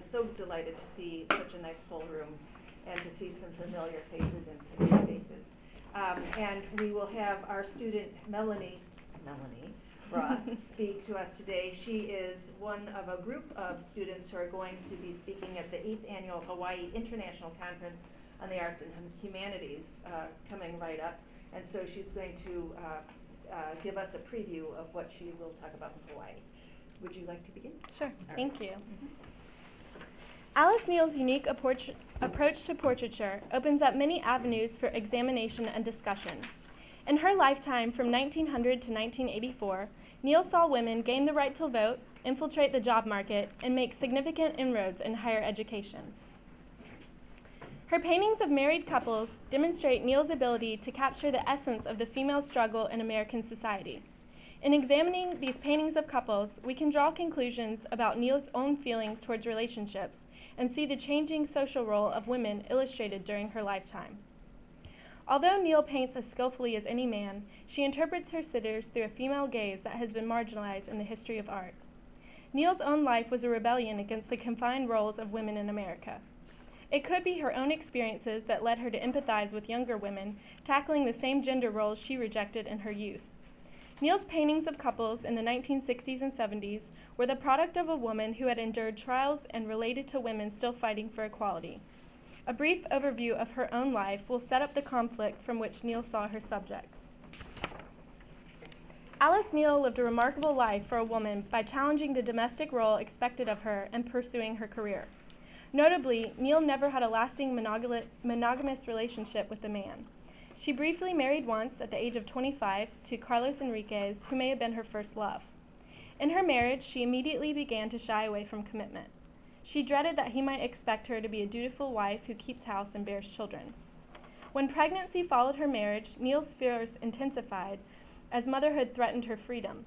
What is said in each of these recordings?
so delighted to see such a nice full room and to see some familiar faces and some new faces. And we will have our student Melanie Ross speak to us today. She is one of a group of students who are going to be speaking at the 8th Annual Hawaii International Conference on the Arts and Humanities coming right up. And so she's going to give us a preview of what she will talk about in Hawaii. Would you like to begin? Sure, thank you. Alice Neel's unique approach to portraiture opens up many avenues for examination and discussion. In her lifetime from 1900 to 1984, Neel saw women gain the right to vote, infiltrate the job market, and make significant inroads in higher education. Her paintings of married couples demonstrate Neel's ability to capture the essence of the female struggle in American society. In examining these paintings of couples, we can draw conclusions about Neel's own feelings towards relationships and see the changing social role of women illustrated during her lifetime. Although Neel paints as skillfully as any man, she interprets her sitters through a female gaze that has been marginalized in the history of art. Neel's own life was a rebellion against the confined roles of women in America. It could be her own experiences that led her to empathize with younger women, tackling the same gender roles she rejected in her youth. Neel's paintings of couples in the 1960s and 70s were the product of a woman who had endured trials and related to women still fighting for equality. A brief overview of her own life will set up the conflict from which Neel saw her subjects. Alice Neel lived a remarkable life for a woman by challenging the domestic role expected of her and pursuing her career. Notably, Neel never had a lasting monogamous relationship with a man. She briefly married once at the age of 25 to Carlos Enriquez, who may have been her first love. In her marriage, she immediately began to shy away from commitment. She dreaded that he might expect her to be a dutiful wife who keeps house and bears children. When pregnancy followed her marriage, Neel's fears intensified as motherhood threatened her freedom.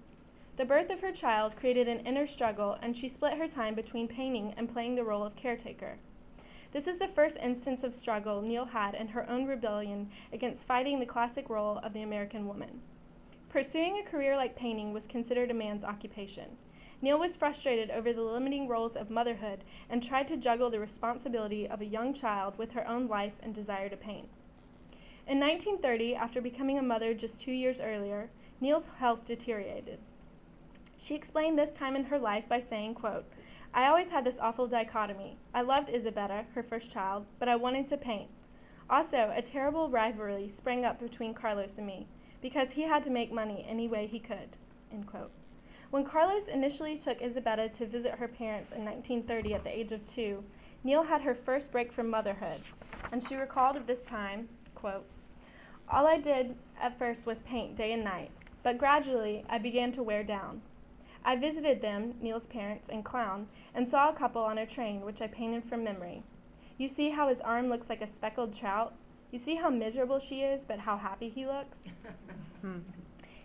The birth of her child created an inner struggle, and she split her time between painting and playing the role of caretaker. This is the first instance of struggle Neel had in her own rebellion against fighting the classic role of the American woman. Pursuing a career like painting was considered a man's occupation. Neel was frustrated over the limiting roles of motherhood and tried to juggle the responsibility of a young child with her own life and desire to paint. In 1930, after becoming a mother just 2 years earlier, Neel's health deteriorated. She explained this time in her life by saying, quote, "I always had this awful dichotomy. I loved Isabella, her first child, but I wanted to paint. Also, a terrible rivalry sprang up between Carlos and me, because he had to make money any way he could," end quote. When Carlos initially took Isabella to visit her parents in 1930 at the age of 2, Neel had her first break from motherhood, and she recalled of this time, quote, "All I did at first was paint day and night, but gradually I began to wear down. I visited them, Neel's parents, in Clown, and saw a couple on a train which I painted from memory. You see how his arm looks like a speckled trout? You see how miserable she is, but how happy he looks?"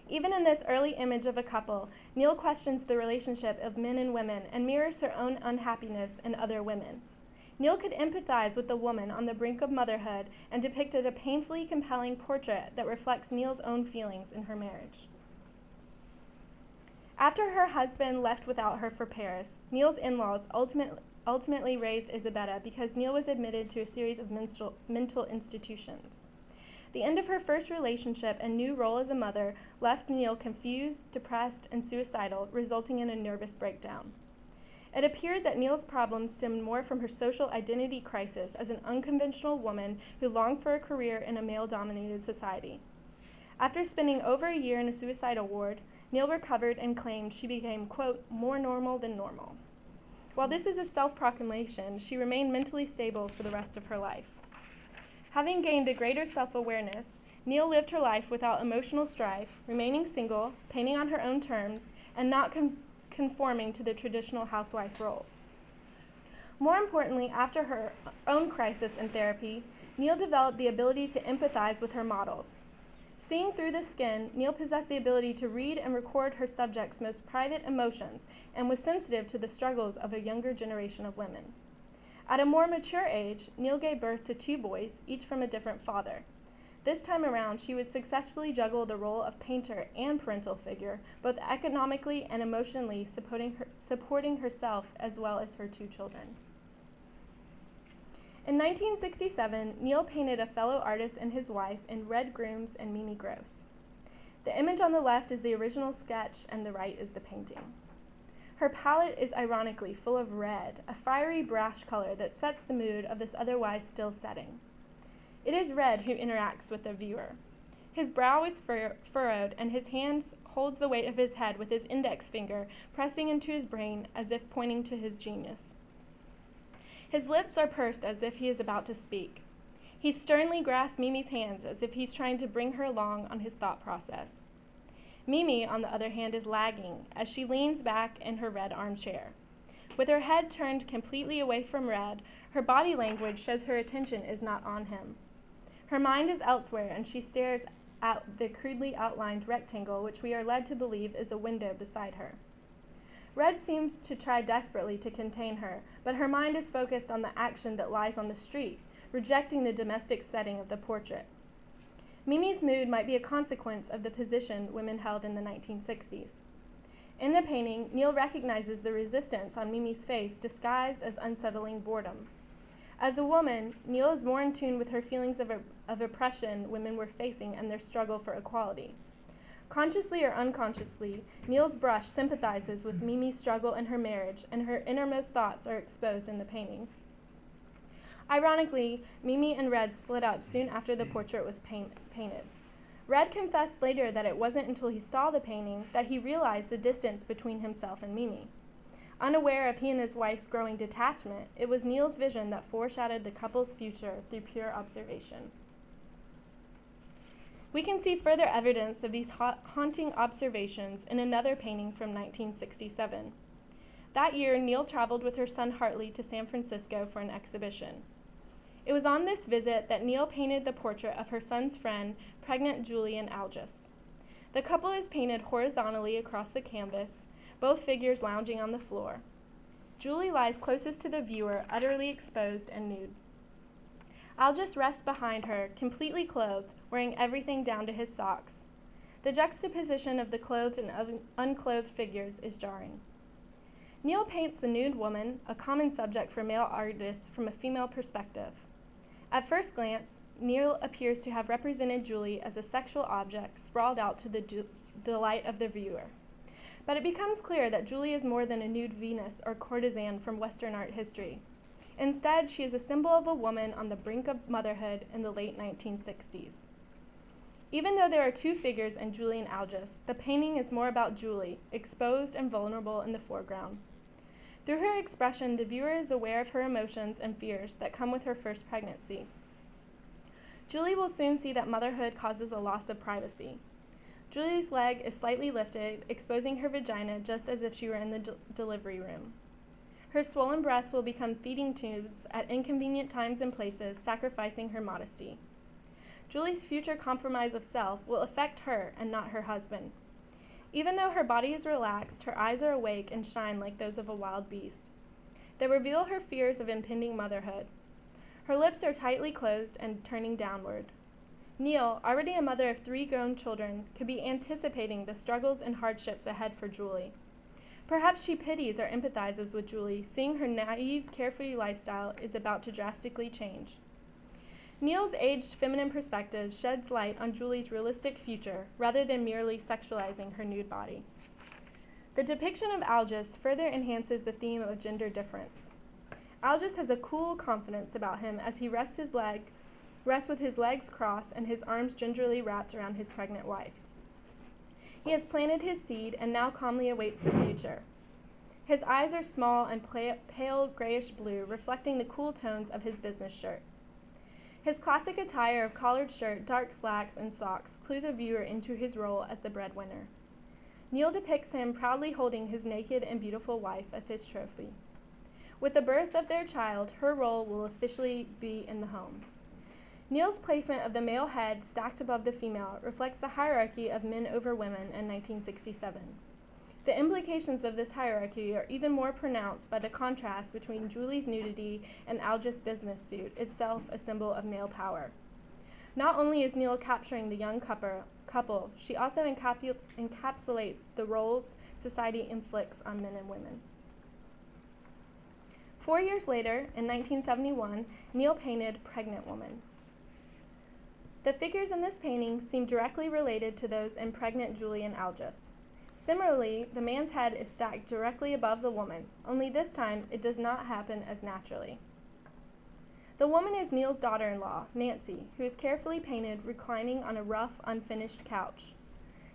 Even in this early image of a couple, Neel questions the relationship of men and women and mirrors her own unhappiness in other women. Neel could empathize with the woman on the brink of motherhood and depicted a painfully compelling portrait that reflects Neel's own feelings in her marriage. After her husband left without her for Paris, Neel's in-laws ultimately raised Isabella because Neel was admitted to a series of mental institutions. The end of her first relationship and new role as a mother left Neel confused, depressed, and suicidal, resulting in a nervous breakdown. It appeared that Neel's problems stemmed more from her social identity crisis as an unconventional woman who longed for a career in a male-dominated society. After spending over a year in a suicidal ward, Neel recovered and claimed she became, quote, "more normal than normal." While this is a self-proclamation, she remained mentally stable for the rest of her life. Having gained a greater self-awareness, Neel lived her life without emotional strife, remaining single, painting on her own terms, and not conforming to the traditional housewife role. More importantly, after her own crisis in therapy, Neel developed the ability to empathize with her models. Seeing through the skin, Neel possessed the ability to read and record her subjects' most private emotions and was sensitive to the struggles of a younger generation of women. At a more mature age, Neel gave birth to 2 boys, each from a different father. This time around, she would successfully juggle the role of painter and parental figure, both economically and emotionally supporting herself as well as her 2 children. In 1967, Neel painted a fellow artist and his wife in Red Grooms and Mimi Gross. The image on the left is the original sketch and the right is the painting. Her palette is ironically full of red, a fiery brash color that sets the mood of this otherwise still setting. It is Red who interacts with the viewer. His brow is furrowed and his hand holds the weight of his head with his index finger pressing into his brain as if pointing to his genius. His lips are pursed as if he is about to speak. He sternly grasps Mimi's hands as if he's trying to bring her along on his thought process. Mimi, on the other hand, is lagging as she leans back in her red armchair. With her head turned completely away from Red, her body language shows her attention is not on him. Her mind is elsewhere and she stares at the crudely outlined rectangle which we are led to believe is a window beside her. Red seems to try desperately to contain her, but her mind is focused on the action that lies on the street, rejecting the domestic setting of the portrait. Mimi's mood might be a consequence of the position women held in the 1960s. In the painting, Neel recognizes the resistance on Mimi's face disguised as unsettling boredom. As a woman, Neel is more in tune with her feelings of oppression women were facing and their struggle for equality. Consciously or unconsciously, Neel's brush sympathizes with Mimi's struggle in her marriage, and her innermost thoughts are exposed in the painting. Ironically, Mimi and Red split up soon after the portrait was painted. Red confessed later that it wasn't until he saw the painting that he realized the distance between himself and Mimi. Unaware of he and his wife's growing detachment, it was Neel's vision that foreshadowed the couple's future through pure observation. We can see further evidence of these haunting observations in another painting from 1967. That year, Neel traveled with her son Hartley to San Francisco for an exhibition. It was on this visit that Neel painted the portrait of her son's friend, pregnant Julie in Algis. The couple is painted horizontally across the canvas, both figures lounging on the floor. Julie lies closest to the viewer, utterly exposed and nude. Algis rests behind her, completely clothed, wearing everything down to his socks. The juxtaposition of the clothed and unclothed figures is jarring. Neel paints the nude woman, a common subject for male artists, from a female perspective. At first glance, Neel appears to have represented Julie as a sexual object sprawled out to the delight of the viewer. But it becomes clear that Julie is more than a nude Venus or courtesan from Western art history. Instead, she is a symbol of a woman on the brink of motherhood in the late 1960s. Even though there are two figures in Julie and Algis, the painting is more about Julie, exposed and vulnerable in the foreground. Through her expression, the viewer is aware of her emotions and fears that come with her first pregnancy. Julie will soon see that motherhood causes a loss of privacy. Julie's leg is slightly lifted, exposing her vagina just as if she were in the delivery room. Her swollen breasts will become feeding tubes at inconvenient times and places, sacrificing her modesty. Julie's future compromise of self will affect her and not her husband. Even though her body is relaxed, her eyes are awake and shine like those of a wild beast. They reveal her fears of impending motherhood. Her lips are tightly closed and turning downward. Neel, already a mother of 3 grown children, could be anticipating the struggles and hardships ahead for Julie. Perhaps she pities or empathizes with Julie, seeing her naive, carefree lifestyle is about to drastically change. Neel's aged feminine perspective sheds light on Julie's realistic future rather than merely sexualizing her nude body. The depiction of Algis further enhances the theme of gender difference. Algis has a cool confidence about him as he rests with his legs crossed and his arms gingerly wrapped around his pregnant wife. He has planted his seed and now calmly awaits the future. His eyes are small and pale grayish blue, reflecting the cool tones of his business shirt. His classic attire of collared shirt, dark slacks, and socks clue the viewer into his role as the breadwinner. Neel depicts him proudly holding his naked and beautiful wife as his trophy. With the birth of their child, her role will officially be in the home. Neel's placement of the male head stacked above the female reflects the hierarchy of men over women in 1967. The implications of this hierarchy are even more pronounced by the contrast between Julie's nudity and Algis' business suit, itself a symbol of male power. Not only is Neel capturing the young couple, she also encapsulates the roles society inflicts on men and women. 4 years later, in 1971, Neel painted Pregnant Woman. The figures in this painting seem directly related to those in Pregnant Julie and Algis. Similarly, the man's head is stacked directly above the woman, only this time it does not happen as naturally. The woman is Neel's daughter-in-law, Nancy, who is carefully painted reclining on a rough, unfinished couch.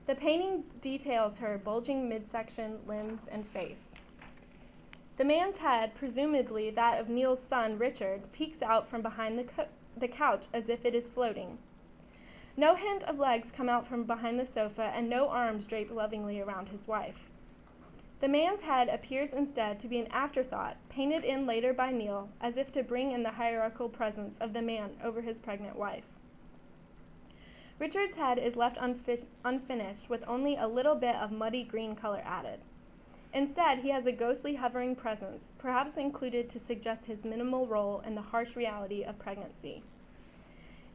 The painting details her bulging midsection, limbs, and face. The man's head, presumably that of Neel's son, Richard, peeks out from behind the couch as if it is floating. No hint of legs come out from behind the sofa, and no arms drape lovingly around his wife. The man's head appears instead to be an afterthought, painted in later by Neel, as if to bring in the hierarchical presence of the man over his pregnant wife. Richard's head is left unfinished with only a little bit of muddy green color added. Instead, he has a ghostly hovering presence, perhaps included to suggest his minimal role in the harsh reality of pregnancy.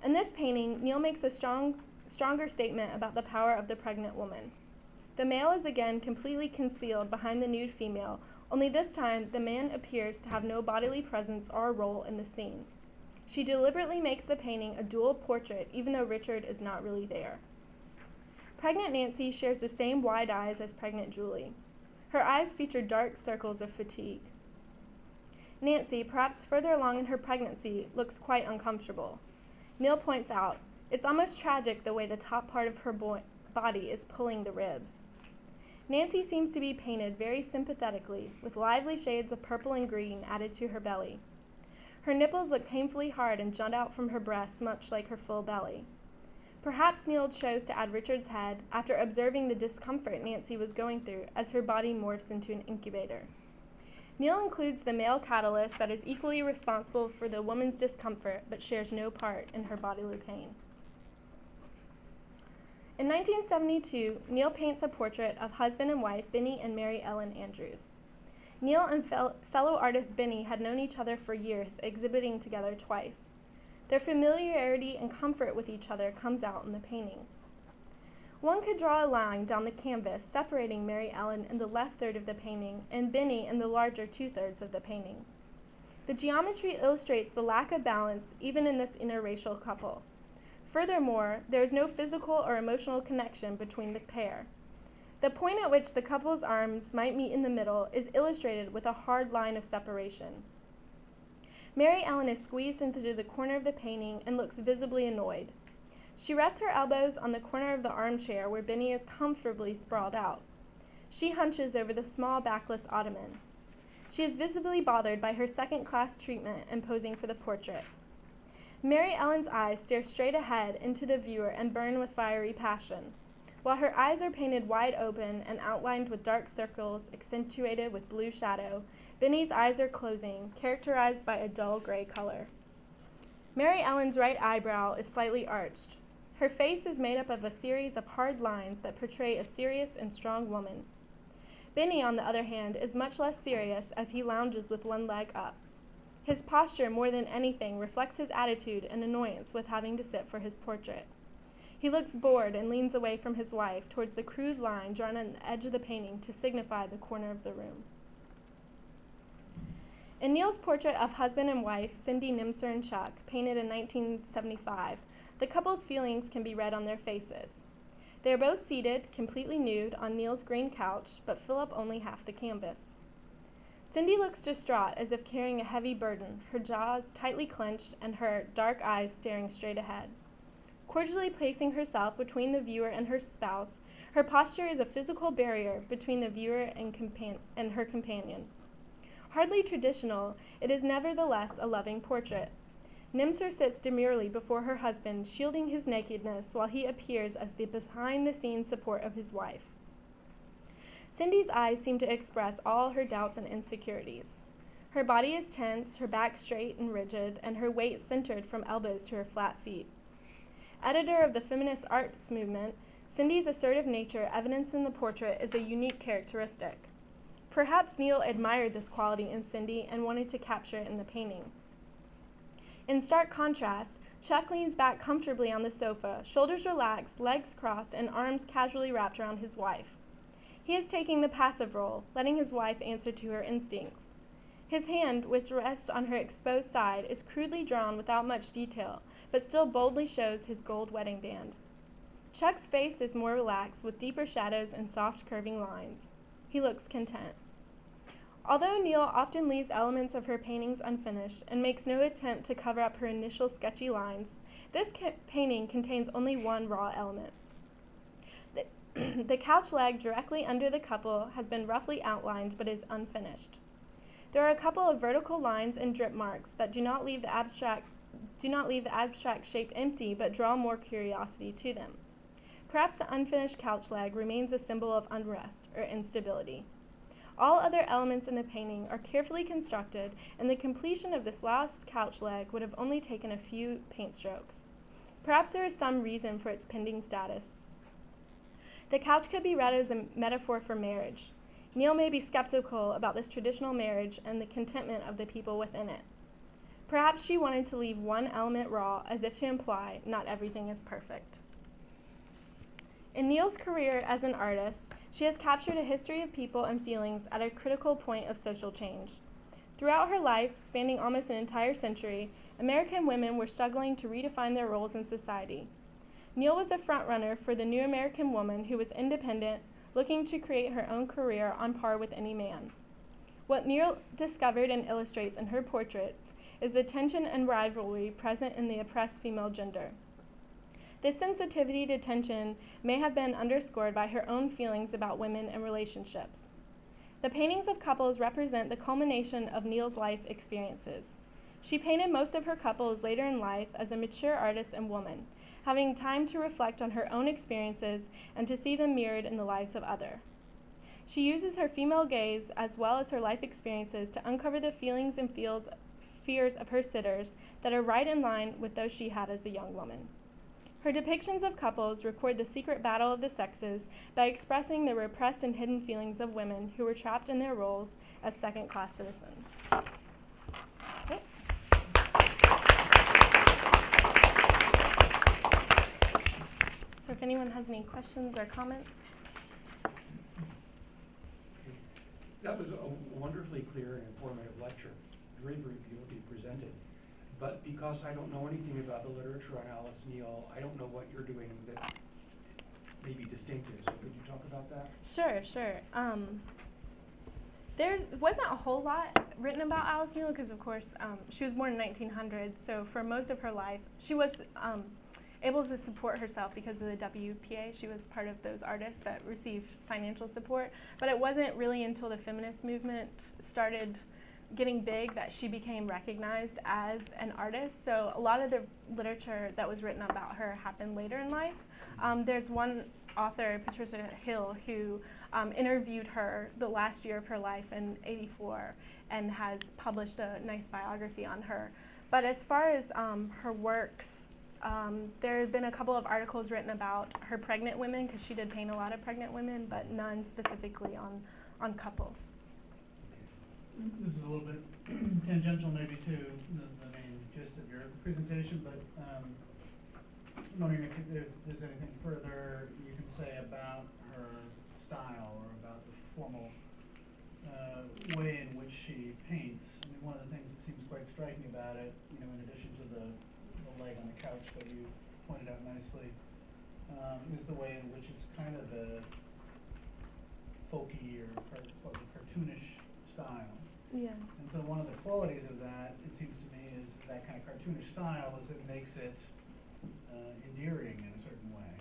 In this painting, Neel makes a stronger statement about the power of the pregnant woman. The male is again completely concealed behind the nude female, only this time the man appears to have no bodily presence or role in the scene. She deliberately makes the painting a dual portrait, even though Richard is not really there. Pregnant Nancy shares the same wide eyes as Pregnant Julie. Her eyes feature dark circles of fatigue. Nancy, perhaps further along in her pregnancy, looks quite uncomfortable. Neel points out, it's almost tragic the way the top part of her body is pulling the ribs. Nancy seems to be painted very sympathetically, with lively shades of purple and green added to her belly. Her nipples look painfully hard and jut out from her breasts, much like her full belly. Perhaps Neel chose to add Richard's head after observing the discomfort Nancy was going through as her body morphs into an incubator. Neel includes the male catalyst that is equally responsible for the woman's discomfort but shares no part in her bodily pain. In 1972, Neel paints a portrait of husband and wife Vinnie and Mary Ellen Andrews. Neel and fellow artist Vinnie had known each other for years, exhibiting together twice. Their familiarity and comfort with each other comes out in the painting. One could draw a line down the canvas separating Mary Ellen in the left third of the painting and Vinnie in the larger two-thirds of the painting. The geometry illustrates the lack of balance even in this interracial couple. Furthermore, there is no physical or emotional connection between the pair. The point at which the couple's arms might meet in the middle is illustrated with a hard line of separation. Mary Ellen is squeezed into the corner of the painting and looks visibly annoyed. She rests her elbows on the corner of the armchair where Vinnie is comfortably sprawled out. She hunches over the small backless ottoman. She is visibly bothered by her second-class treatment in posing for the portrait. Mary Ellen's eyes stare straight ahead into the viewer and burn with fiery passion. While her eyes are painted wide open and outlined with dark circles accentuated with blue shadow, Vinnie's eyes are closing, characterized by a dull gray color. Mary Ellen's right eyebrow is slightly arched. Her face is made up of a series of hard lines that portray a serious and strong woman. Vinnie, on the other hand, is much less serious as he lounges with one leg up. His posture, more than anything, reflects his attitude and annoyance with having to sit for his portrait. He looks bored and leans away from his wife towards the crude line drawn on the edge of the painting to signify the corner of the room. In Neel's portrait of husband and wife, Cindy, Nemser, and Chuck, painted in 1975, the couple's feelings can be read on their faces. They are both seated, completely nude, on Neel's green couch, but fill up only half the canvas. Cindy looks distraught, as if carrying a heavy burden, her jaws tightly clenched and her dark eyes staring straight ahead. Cordially placing herself between the viewer and her spouse, her posture is a physical barrier between the viewer and her companion. Hardly traditional, it is nevertheless a loving portrait. Nemser sits demurely before her husband, shielding his nakedness while he appears as the behind-the-scenes support of his wife. Cindy's eyes seem to express all her doubts and insecurities. Her body is tense, her back straight and rigid, and her weight centered from elbows to her flat feet. Editor of the feminist arts movement, Cindy's assertive nature, evidenced in the portrait, is a unique characteristic. Perhaps Neel admired this quality in Cindy and wanted to capture it in the painting. In stark contrast, Chuck leans back comfortably on the sofa, shoulders relaxed, legs crossed, and arms casually wrapped around his wife. He is taking the passive role, letting his wife answer to her instincts. His hand, which rests on her exposed side, is crudely drawn without much detail, but still boldly shows his gold wedding band. Chuck's face is more relaxed, with deeper shadows and soft curving lines. He looks content. Although Neel often leaves elements of her paintings unfinished and makes no attempt to cover up her initial sketchy lines, this painting contains only one raw element. The couch leg directly under the couple has been roughly outlined but is unfinished. There are a couple of vertical lines and drip marks that do not leave the abstract shape empty but draw more curiosity to them. Perhaps the unfinished couch leg remains a symbol of unrest or instability. All other elements in the painting are carefully constructed, and the completion of this last couch leg would have only taken a few paint strokes. Perhaps there is some reason for its pending status. The couch could be read as a metaphor for marriage. Neel may be skeptical about this traditional marriage and the contentment of the people within it. Perhaps she wanted to leave one element raw, as if to imply not everything is perfect. In Neel's career as an artist, she has captured a history of people and feelings at a critical point of social change. Throughout her life, spanning almost an entire century, American women were struggling to redefine their roles in society. Neel was a frontrunner for the new American woman who was independent, looking to create her own career on par with any man. What Neel discovered and illustrates in her portraits is the tension and rivalry present in the oppressed female gender. This sensitivity to tension may have been underscored by her own feelings about women and relationships. The paintings of couples represent the culmination of Neel's life experiences. She painted most of her couples later in life as a mature artist and woman, having time to reflect on her own experiences and to see them mirrored in the lives of others. She uses her female gaze as well as her life experiences to uncover the feelings and fears of her sitters that are right in line with those she had as a young woman. Her depictions of couples record the secret battle of the sexes by expressing the repressed and hidden feelings of women who were trapped in their roles as second-class citizens. Okay. So if anyone has any questions or comments. That was a wonderfully clear and informative lecture, very, very beautifully presented. But because I don't know anything about the literature on Alice Neel, I don't know what you're doing that may be distinctive. So could you talk about that? Sure. There wasn't a whole lot written about Alice Neel because, of course, she was born in 1900. So for most of her life, she was able to support herself because of the WPA. She was part of those artists that received financial support. But it wasn't really until the feminist movement started getting big that she became recognized as an artist. So a lot of the literature that was written about her happened later in life. There's one author, Patricia Hill, who interviewed her the last year of her life in '84 and has published a nice biography on her. But as far as her works, there have been a couple of articles written about her pregnant women, because she did paint a lot of pregnant women, but none specifically on couples. This is a little bit tangential maybe to the main gist of your presentation, but I'm wondering if there's anything further you can say about her style or about the formal way in which she paints. I mean, one of the things that seems quite striking about it, in addition to the leg on the couch that you pointed out nicely, is the way in which it's kind of a folky or slightly cartoonish style. Yeah. And so one of the qualities of that, it seems to me, is that kind of cartoonish style is it makes it endearing in a certain way.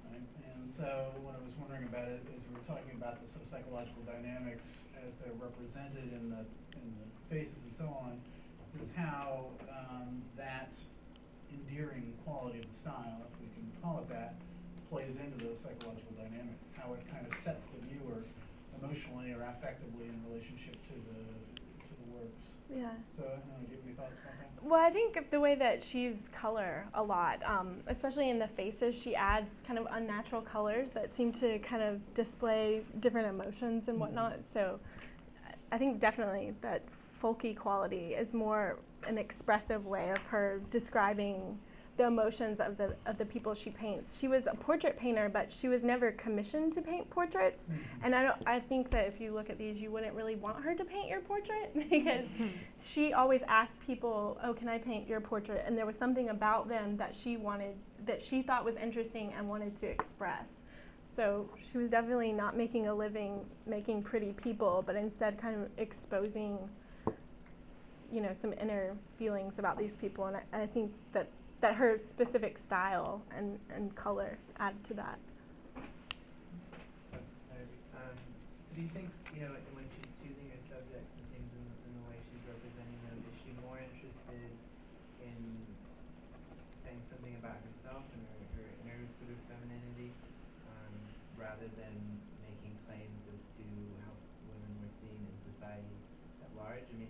Right? And so what I was wondering about it is we were talking about the sort of psychological dynamics as they're represented in the faces and so on, is how that endearing quality of the style, if we can call it that, plays into those psychological dynamics, how it kind of sets the viewer emotionally or affectively in relationship to the works. Yeah. So, I don't know, do you have any thoughts about that? Well, I think the way that she uses color a lot, especially in the faces, she adds kind of unnatural colors that seem to kind of display different emotions and whatnot. So I think definitely that folky quality is more an expressive way of her describing the emotions of the people she paints. She was a portrait painter, but she was never commissioned to paint portraits. And I think that if you look at these, you wouldn't really want her to paint your portrait because she always asked people, "Oh, can I paint your portrait?" And there was something about them that she thought was interesting and wanted to express. So she was definitely not making a living making pretty people, but instead kind of exposing, some inner feelings about these people. And I think that her specific style and color add to that. So do you think, when she's choosing her subjects and things in the way she's representing them, is she more interested in saying something about herself and her inner sort of femininity, rather than making claims as to how women were seen in society at large? I mean,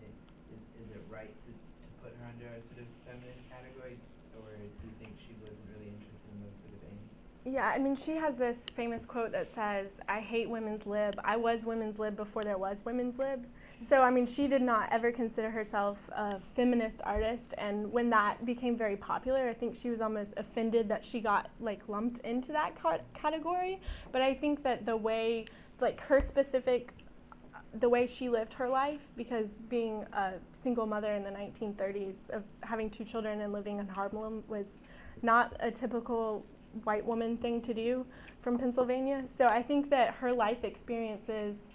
is it right to put her under a sort of feminist category? Or do you think she wasn't really interested in those sort of aims? Yeah, I mean, she has this famous quote that says, "I hate women's lib. I was women's lib before there was women's lib." So, I mean, she did not ever consider herself a feminist artist. And when that became very popular, I think she was almost offended that she got, lumped into that category. But I think that the way she lived her life, because being a single mother in the 1930s of having 2 children and living in Harlem was not a typical white woman thing to do from Pennsylvania. So I think that her life experiences,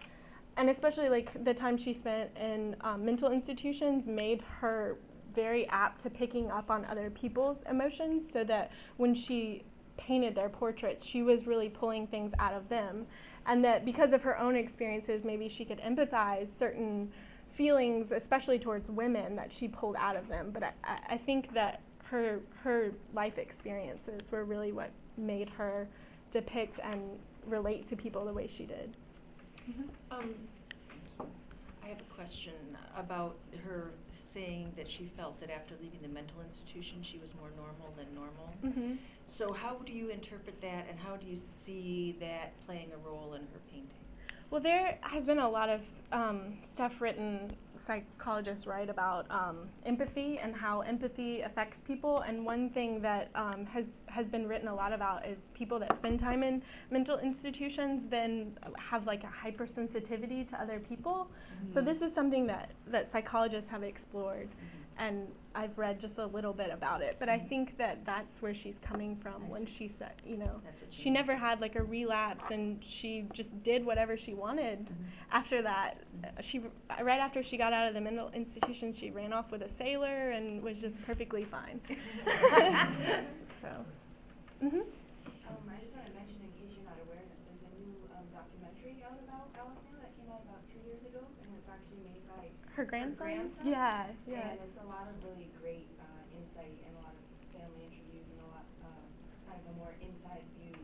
and especially the time she spent in mental institutions, made her very apt to picking up on other people's emotions, so that when she painted their portraits, she was really pulling things out of them. And that because of her own experiences, maybe she could empathize certain feelings, especially towards women, that she pulled out of them. But I think that her life experiences were really what made her depict and relate to people the way she did. I have a question about her saying that she felt that after leaving the mental institution, she was more normal than normal. Mm-hmm. So how do you interpret that, and how do you see that playing a role in her painting? Well, there has been a lot of stuff written, psychologists write about empathy and how empathy affects people. And one thing that has been written a lot about is people that spend time in mental institutions then have a hypersensitivity to other people. Mm-hmm. So this is something that psychologists have explored. And I've read just a little bit about it, but I think that that's where she's coming from when she said, she never had a relapse, and she just did whatever she wanted. After that. Right after she got out of the mental institution, she ran off with a sailor and was just perfectly fine. So. Mm-hmm. I just want to mention, in case you're not aware, that there's a new documentary out about Alice Neel that came out about 2 years ago, and it's actually made by her grandson? Yeah. Yeah. And it's a lot of really great insight and a lot of family interviews and a lot kind of a more inside view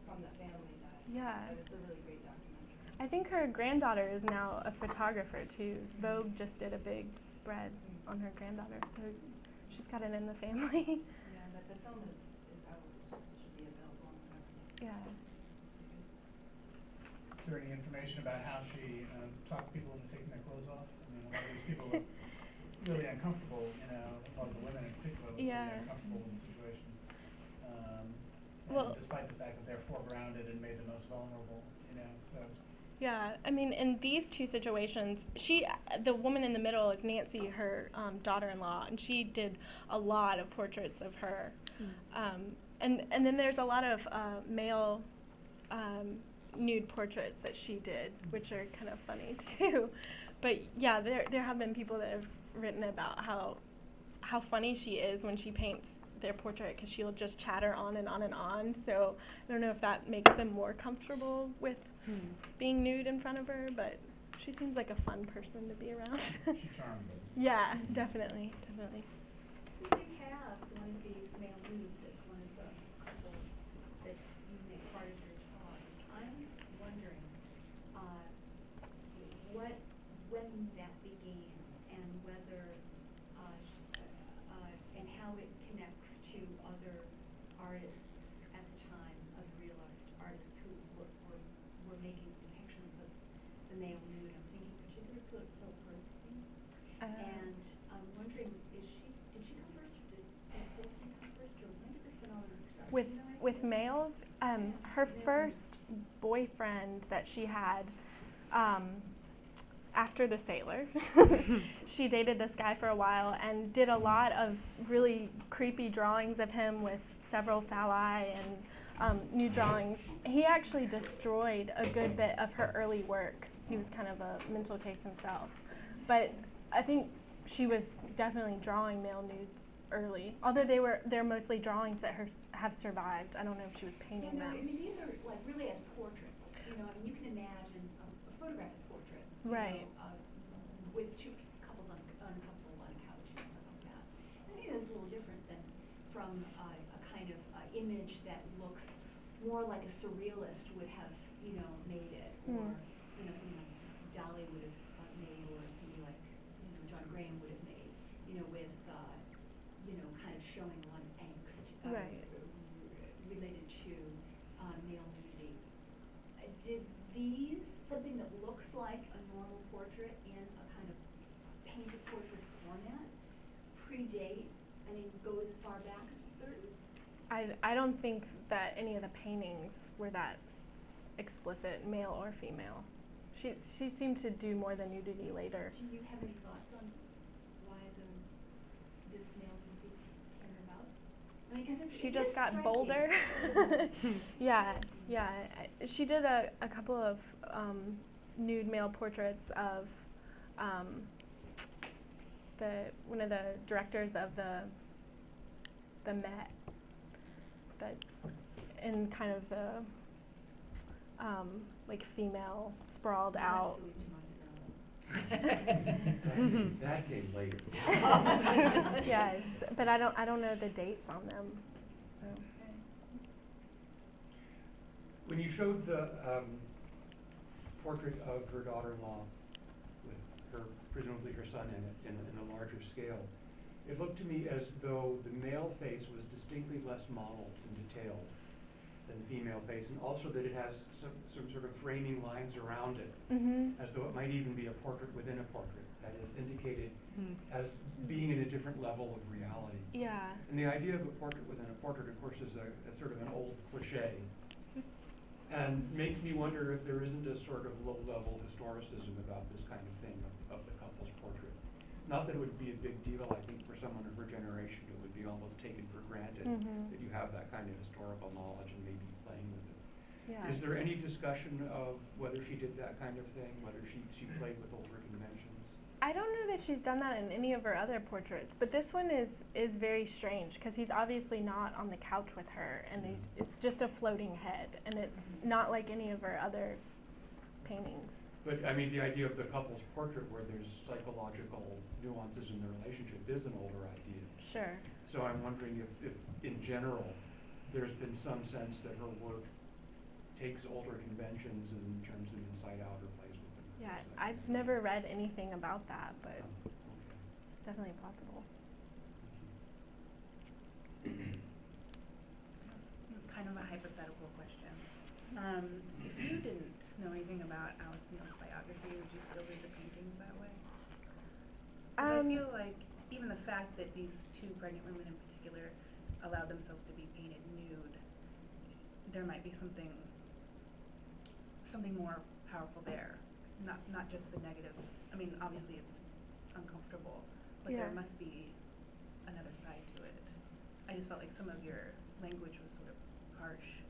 from the family that. Yeah. But it's a really great documentary. I think her granddaughter is now a photographer too. Vogue just did a big spread on her granddaughter, so she's got it in the family. Yeah, but the film is out. It should be available on the web. Yeah. Is there any information about how she talked people into taking their clothes off? I mean, a lot of these people were really uncomfortable, a lot of the women in particular were really uncomfortable in the situation. And despite the fact that they're foregrounded and made the most vulnerable, so. Yeah, I mean, in these 2 situations, the woman in the middle is Nancy, her daughter-in-law, and she did a lot of portraits of her. And then there's a lot of male nude portraits that she did, which are kind of funny too. But yeah, there have been people that have written about how funny she is when she paints their portrait, because she'll just chatter on and on and on. So I don't know if that makes them more comfortable with being nude in front of her, but she seems like a fun person to be around. She charmed them. Yeah, definitely. Since you have one of these male nudes as one of the couples that you make part of your talk, I'm wondering when that began and whether and how it connects to other artists at the time, of realist artists who were making depictions of the male nude. I'm thinking particularly Phil Bernstein. And I'm wondering, did she come first, or did Holstein come first, or with males, her first boyfriend that she had after The Sailor, she dated this guy for a while and did a lot of really creepy drawings of him with several phalli and nude drawings. He actually destroyed a good bit of her early work. He was kind of a mental case himself. But I think she was definitely drawing male nudes early, although they're mostly drawings that have survived. I don't know if she was painting them. I mean, these are like really as portraits. You know, I mean, you can imagine a photographic portrait. Right. With two couples on a couple on a couch and stuff like that. I think it's a little different than from a kind of image that looks more like a surrealist would have, you know, made it, or you know, something like Dali would have made, or somebody like, you know, John Graham would have made, you know, with you know, kind of showing a lot of angst related to male nudity. Did these, something that looks like a normal portrait in a kind of painted portrait format, predate, I mean, go as far back as the 30s? I don't think that any of the paintings were that explicit, male or female. She seemed to do more than nudity later. Do you have any thoughts on why this male nudity came about? I mean, 'cause she just got bolder. Yeah. She did a couple of nude male portraits of one of the directors of the Met. That's in kind of the like female sprawled out. That came later. Yes, but I don't know the dates on them. So. When you showed the portrait of her daughter-in-law with her, presumably her son in it, in a larger scale, it looked to me as though the male face was distinctly less modeled and detailed than the female face, and also that it has some sort of framing lines around it, as though it might even be a portrait within a portrait, that is indicated as being in a different level of reality. Yeah. And the idea of a portrait within a portrait, of course, is a sort of an old cliche, and makes me wonder if there isn't a sort of low-level historicism about this kind of thing of the couple's portrait. Not that it would be a big deal, I think, for someone of her generation. It would be almost taken for granted that you have that kind of historical knowledge and maybe playing with it. Yeah. Is there any discussion of whether she did that kind of thing, whether she played with older conventions? I don't know that she's done that in any of her other portraits, but this one is very strange because he's obviously not on the couch with her, and it's just a floating head, and it's not like any of her other paintings. But I mean, the idea of the couple's portrait where there's psychological nuances in the relationship is an older idea. Sure. So I'm wondering if in general, there's been some sense that her work takes older conventions and turns them inside out or plays with them. Yeah, I've never read anything about that, but Oh, okay. it's definitely possible. Kind of a hypothetical question. If you didn't know anything about Alice Neel's biography, would you still read the paintings that way? Because I feel like even the fact that these two pregnant women in particular allowed themselves to be painted nude, there might be something more powerful there. Not just the negative. I mean, obviously it's uncomfortable, but there must be another side to it. I just felt like some of your language was sort of harsh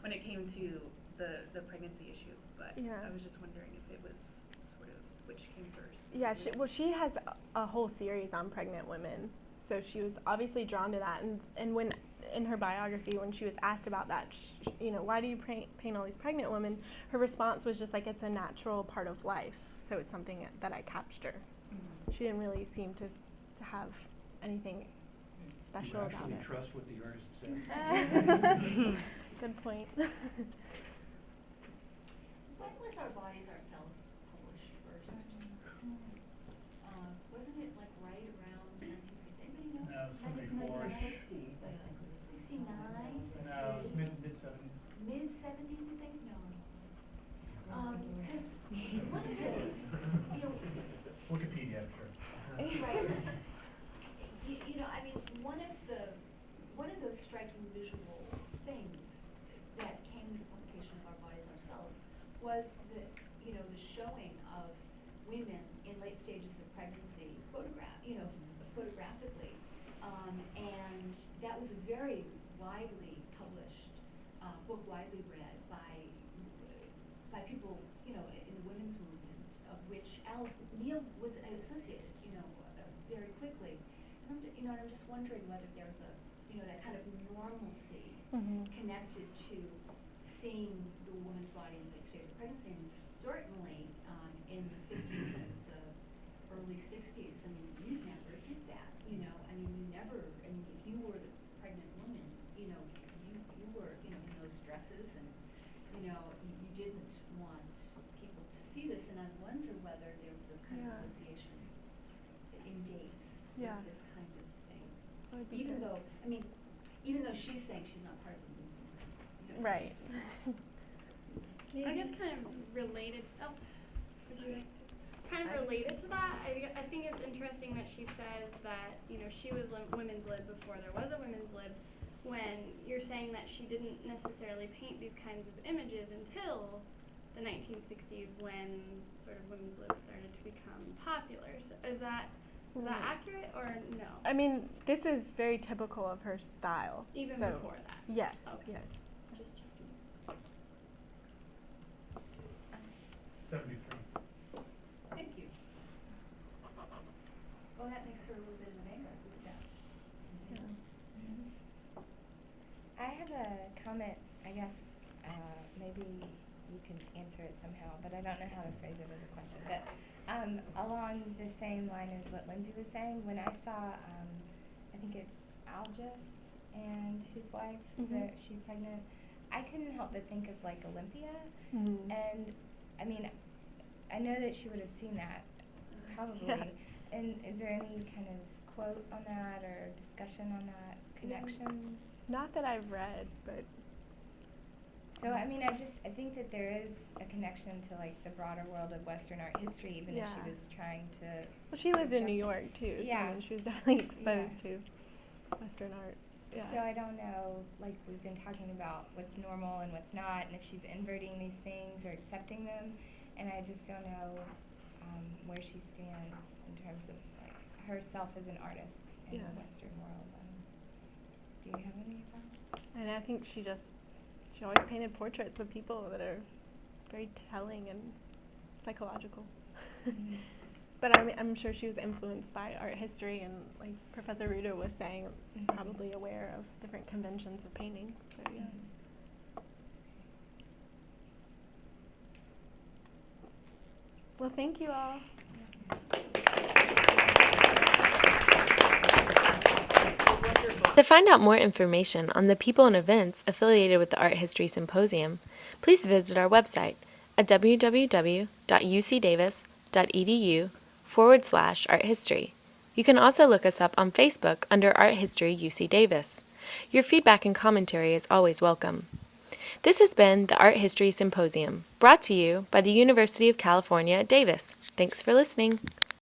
when it came to the pregnancy issue, but I was just wondering if it was sort of which came first. Yeah, she has a whole series on pregnant women, so she was obviously drawn to that, and when in her biography, when she was asked about that, why do you paint all these pregnant women, her response was just like, it's a natural part of life, so it's something that I capture. She didn't really seem to have anything special about it. You actually trust what the artist says. Good point. When was Our Bodies Ourselves published first? Wasn't it like right around 1960? Anybody know? No, 74-ish. 69, 68? No, it's mid-70s. Mid-70s, you think? No. Because one of the, Wikipedia, I'm sure. right. I mean, one of the those striking visual things that came with the publication of Our Bodies, Ourselves was the, you know, the showing of women in late stages of pregnancy photographically. And that was a very widely published book, widely read by people, you know, in the women's movement, of which Alice Neel was associated, you know, very quickly. And I'm just wondering whether there's a, you know, that kind of normalcy connected to seeing the woman's body in the late stage of pregnancy, and certainly in the 50s and the early 60s. I mean, you never did that, you know. I mean, if you were the pregnant woman, you know, you were, you know, in those dresses, and, you know, you didn't want people to see this, and I wonder whether there was a kind of association in dates with this kind of thing. Even though she's saying she's not part of the women's movement. You know, Right. I guess kind of related. Related to that, I think it's interesting that she says that, you know, she was women's lib before there was a women's lib, when you're saying that she didn't necessarily paint these kinds of images until the 1960s, when sort of women's lib started to become popular. So is that accurate or no? I mean, this is very typical of her style. Even so before that? Yes, Okay. yes. Just checking. 73. Thank you. Well, that makes her a little bit of a vanguard with that. I have a comment, I guess, maybe you can answer it somehow, but I don't know how to phrase it as a question. But along the same line as what Lindsay was saying, when I saw, I think it's Algis and his wife, she's pregnant, I couldn't help but think of like Olympia. And I mean, I know that she would have seen that, probably. Yeah. And is there any kind of quote on that or discussion on that connection? Not that I've read, but So, I mean, I think that there is a connection to, like, the broader world of Western art history, even if she was trying to... Well, she lived in New York, too, so I mean, she was definitely exposed to Western art. Yeah. So I don't know, like, we've been talking about what's normal and what's not, and if she's inverting these things or accepting them, and I just don't know where she stands in terms of, like, herself as an artist in the Western world. Do you have any thoughts? And I think she always painted portraits of people that are very telling and psychological. But I'm sure she was influenced by art history, and like Professor Ruda was saying, probably aware of different conventions of painting. So yeah. Well, thank you all. To find out more information on the people and events affiliated with the Art History Symposium, please visit our website at www.ucdavis.edu/arthistory. You can also look us up on Facebook under Art History UC Davis. Your feedback and commentary is always welcome. This has been the Art History Symposium, brought to you by the University of California at Davis. Thanks for listening.